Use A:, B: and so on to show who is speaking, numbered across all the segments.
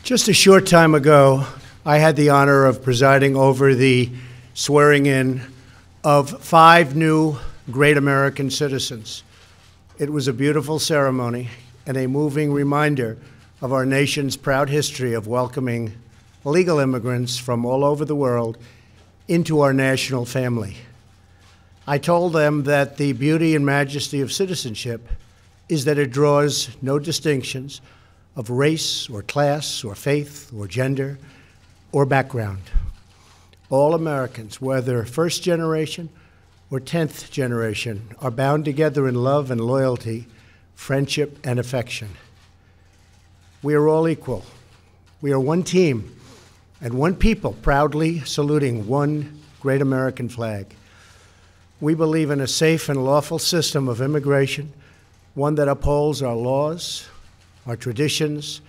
A: Just a short time ago, I had the honor of presiding over the swearing in of 5 new great American citizens. It was a beautiful ceremony and a moving reminder of our nation's proud history of welcoming legal immigrants from all over the world into our national family. I told them that the beauty and majesty of citizenship is that it draws no distinctions of race or class or faith or gender or background. All Americans, whether first generation or 10th generation, are bound together in love and loyalty, friendship and affection. We are all equal. We are one team and one people proudly saluting one great American flag. We believe in a safe and lawful system of immigration, one that upholds our laws, our traditions,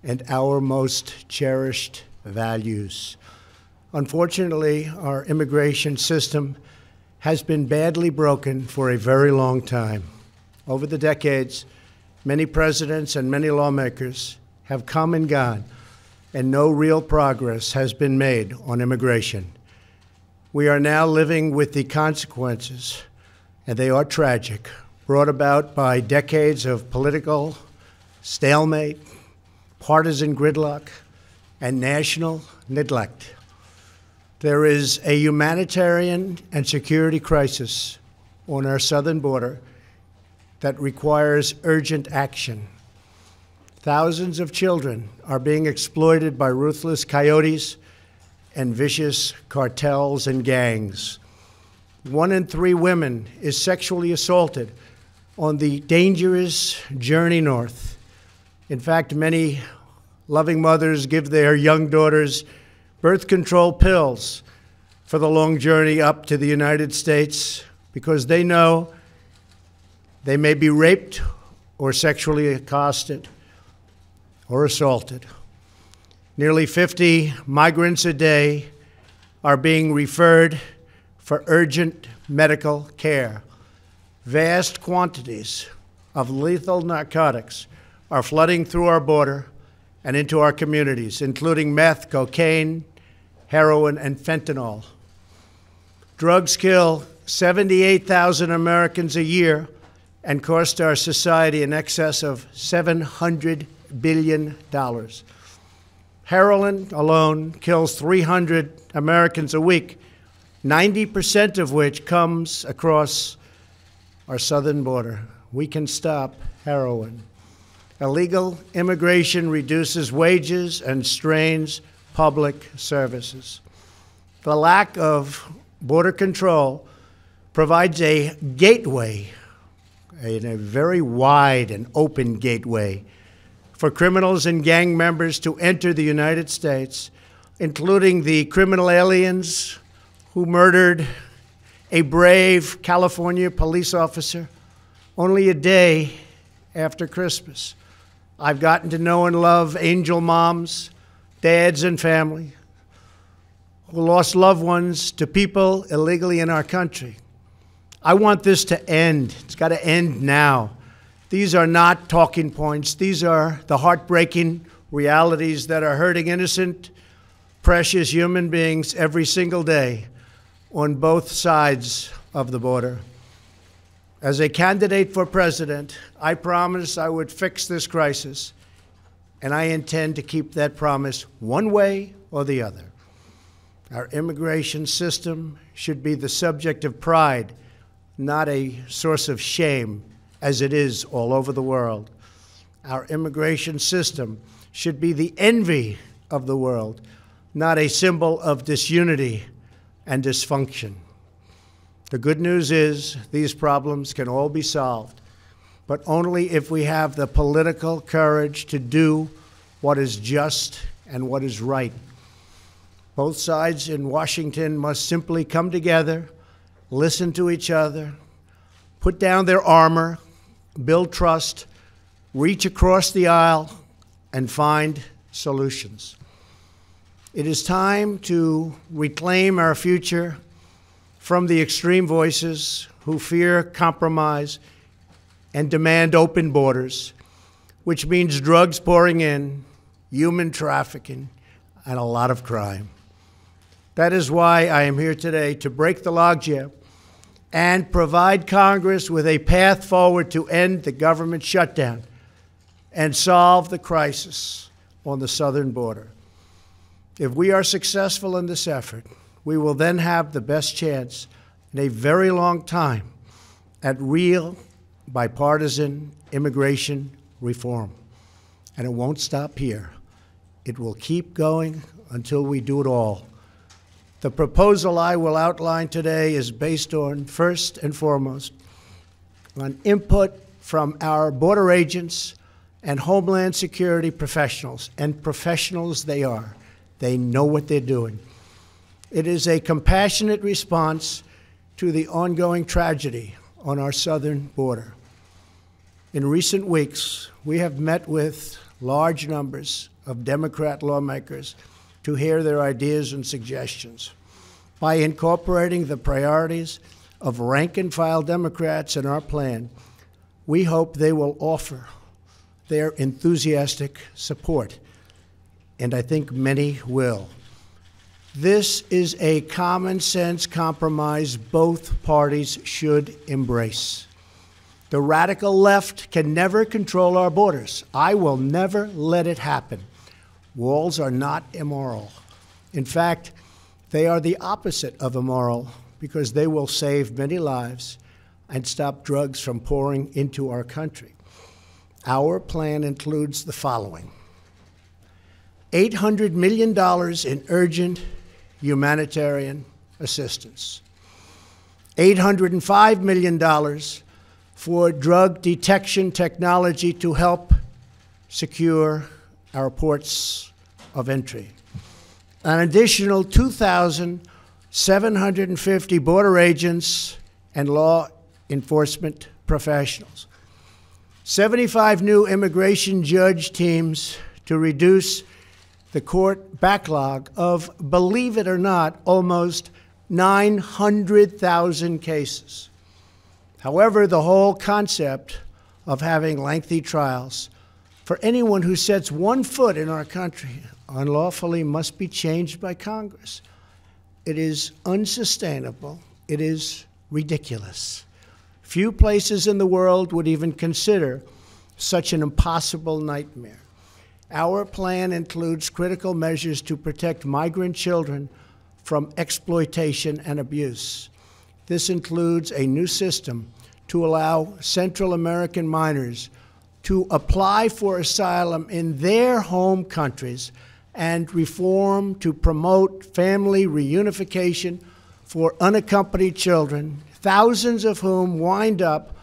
A: and our most cherished values. Unfortunately, our immigration system has been badly broken for a very long time. Over the decades, many presidents and many lawmakers have come and gone, and no real progress has been made on immigration. We are now living with the consequences, and they are tragic, brought about by decades of political stalemate, partisan gridlock, and national neglect. There is a humanitarian and security crisis on our southern border that requires urgent action. Thousands of children are being exploited by ruthless coyotes and vicious cartels and gangs. 1 in 3 women is sexually assaulted on the dangerous journey north. In fact, many loving mothers give their young daughters birth control pills for the long journey up to the United States because they know they may be raped or sexually accosted or assaulted. Nearly 50 migrants a day are being referred for urgent medical care. Vast quantities of lethal narcotics are flooding through our border and into our communities, including meth, cocaine, heroin, and fentanyl. Drugs kill 78,000 Americans a year and cost our society in excess of $700 billion. Heroin alone kills 300 Americans a week, 90% of which comes across our southern border. We can stop heroin. Illegal immigration reduces wages and strains public services. The lack of border control provides a gateway, a very wide and open gateway, for criminals and gang members to enter the United States, including the criminal aliens who murdered a brave California police officer only a day after Christmas. I've gotten to know and love angel moms, dads, and family who lost loved ones to people illegally in our country. I want this to end. It's got to end now. These are not talking points. These are the heartbreaking realities that are hurting innocent, precious human beings every single day on both sides of the border. As a candidate for president, I promised I would fix this crisis, and I intend to keep that promise one way or the other. Our immigration system should be the subject of pride, not a source of shame, as it is all over the world. Our immigration system should be the envy of the world, not a symbol of disunity and dysfunction. The good news is these problems can all be solved, but only if we have the political courage to do what is just and what is right. Both sides in Washington must simply come together, listen to each other, put down their armor, build trust, reach across the aisle, and find solutions. It is time to reclaim our future from the extreme voices who fear compromise and demand open borders, which means drugs pouring in, human trafficking, and a lot of crime. That is why I am here today to break the logjam and provide Congress with a path forward to end the government shutdown and solve the crisis on the southern border. If we are successful in this effort, we will then have the best chance in a very long time at real bipartisan immigration reform. And it won't stop here. It will keep going until we do it all. The proposal I will outline today is based on, first and foremost, on input from our border agents and Homeland Security professionals, and professionals they are. They know what they're doing. It is a compassionate response to the ongoing tragedy on our southern border. In recent weeks, we have met with large numbers of Democrat lawmakers to hear their ideas and suggestions. By incorporating the priorities of rank-and-file Democrats in our plan, we hope they will offer their enthusiastic support, and I think many will. This is a common-sense compromise both parties should embrace. The radical left can never control our borders. I will never let it happen. Walls are not immoral. In fact, they are the opposite of immoral because they will save many lives and stop drugs from pouring into our country. Our plan includes the following: $800 million in urgent humanitarian assistance, $805 million for drug detection technology to help secure our ports of entry, an additional 2,750 border agents and law enforcement professionals, 75 new immigration judge teams to reduce the court backlog of, believe it or not, almost 900,000 cases. However, the whole concept of having lengthy trials for anyone who sets one foot in our country unlawfully must be changed by Congress. It is unsustainable. It is ridiculous. Few places in the world would even consider such an impossible nightmare. Our plan includes critical measures to protect migrant children from exploitation and abuse. This includes a new system to allow Central American minors to apply for asylum in their home countries and reform to promote family reunification for unaccompanied children, thousands of whom wind up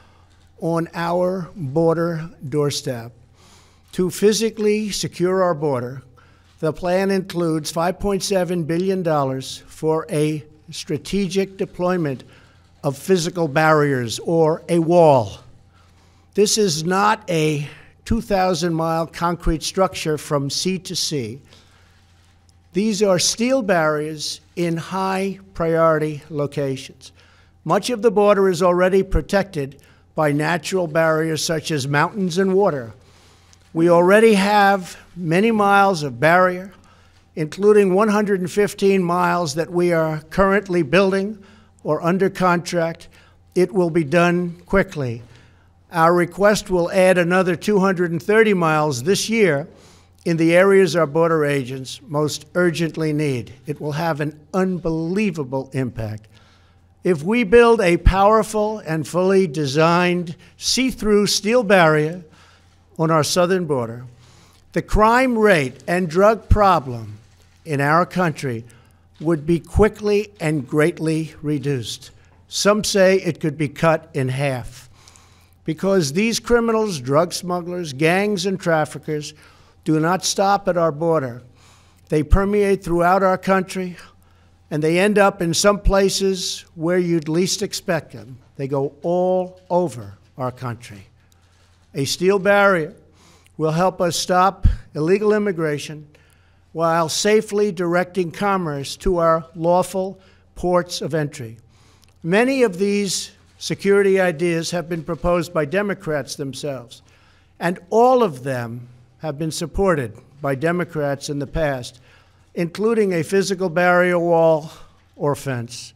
A: on our border doorstep. To physically secure our border, the plan includes $5.7 billion for a strategic deployment of physical barriers, or a wall. This is not a 2,000-mile concrete structure from sea to sea. These are steel barriers in high-priority locations. Much of the border is already protected by natural barriers such as mountains and water. We already have many miles of barrier, including 115 miles that we are currently building or under contract. It will be done quickly. Our request will add another 230 miles this year in the areas our border agents most urgently need. It will have an unbelievable impact. If we build a powerful and fully designed see-through steel barrier on our southern border, the crime rate and drug problem in our country would be quickly and greatly reduced. Some say it could be cut in half. Because these criminals, drug smugglers, gangs, and traffickers do not stop at our border. They permeate throughout our country, and they end up in some places where you'd least expect them. They go all over our country. A steel barrier will help us stop illegal immigration while safely directing commerce to our lawful ports of entry. Many of these security ideas have been proposed by Democrats themselves, and all of them have been supported by Democrats in the past, including a physical barrier wall or fence.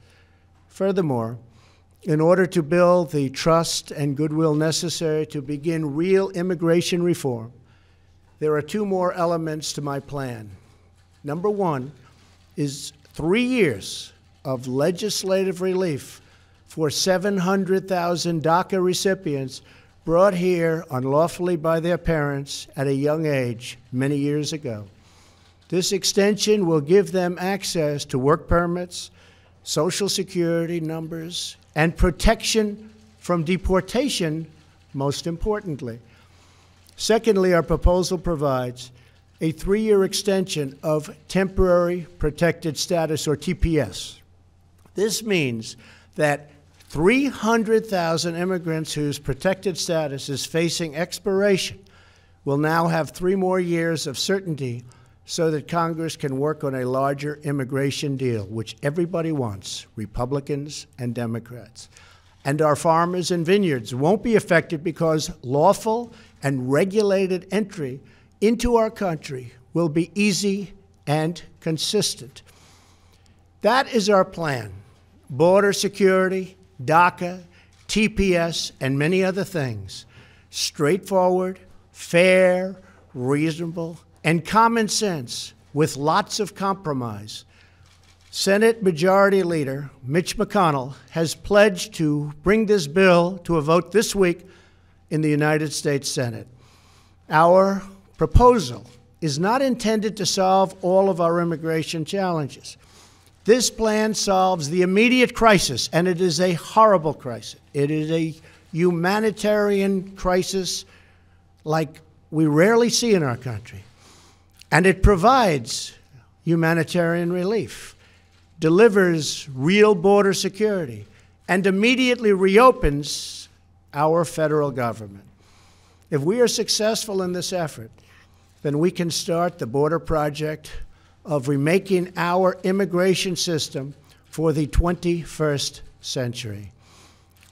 A: Furthermore, in order to build the trust and goodwill necessary to begin real immigration reform, there are two more elements to my plan. Number one is 3 years of legislative relief for 700,000 DACA recipients brought here unlawfully by their parents at a young age many years ago. This extension will give them access to work permits, Social Security numbers, and protection from deportation, most importantly. Secondly, our proposal provides a 3-year extension of temporary protected status, or TPS. This means that 300,000 immigrants whose protected status is facing expiration will now have 3 more years of certainty so that Congress can work on a larger immigration deal, which everybody wants, Republicans and Democrats. And our farmers and vineyards won't be affected because lawful and regulated entry into our country will be easy and consistent. That is our plan. Border security, DACA, TPS, and many other things. Straightforward, fair, reasonable, and common sense with lots of compromise. Senate Majority Leader Mitch McConnell has pledged to bring this bill to a vote this week in the United States Senate. Our proposal is not intended to solve all of our immigration challenges. This plan solves the immediate crisis, and it is a horrible crisis. It is a humanitarian crisis like we rarely see in our country. And it provides humanitarian relief, delivers real border security, and immediately reopens our federal government. If we are successful in this effort, then we can start the border project of remaking our immigration system for the 21st century.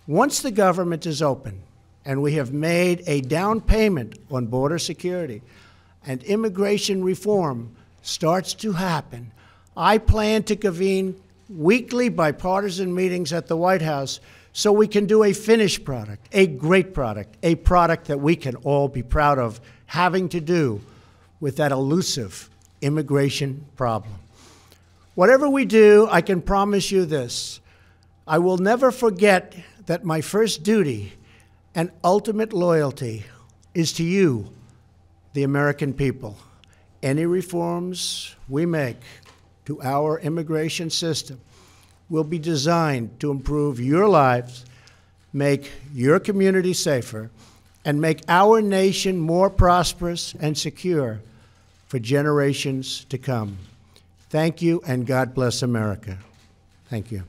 A: Once the government is open and we have made a down payment on border security and immigration reform starts to happen, I plan to convene weekly bipartisan meetings at the White House so we can do a finished product, a great product, a product that we can all be proud of having to do with that elusive immigration problem. Whatever we do, I can promise you this: I will never forget that my first duty and ultimate loyalty is to you, the American people. Any reforms we make to our immigration system will be designed to improve your lives, make your community safer, and make our nation more prosperous and secure for generations to come. Thank you, and God bless America. Thank you.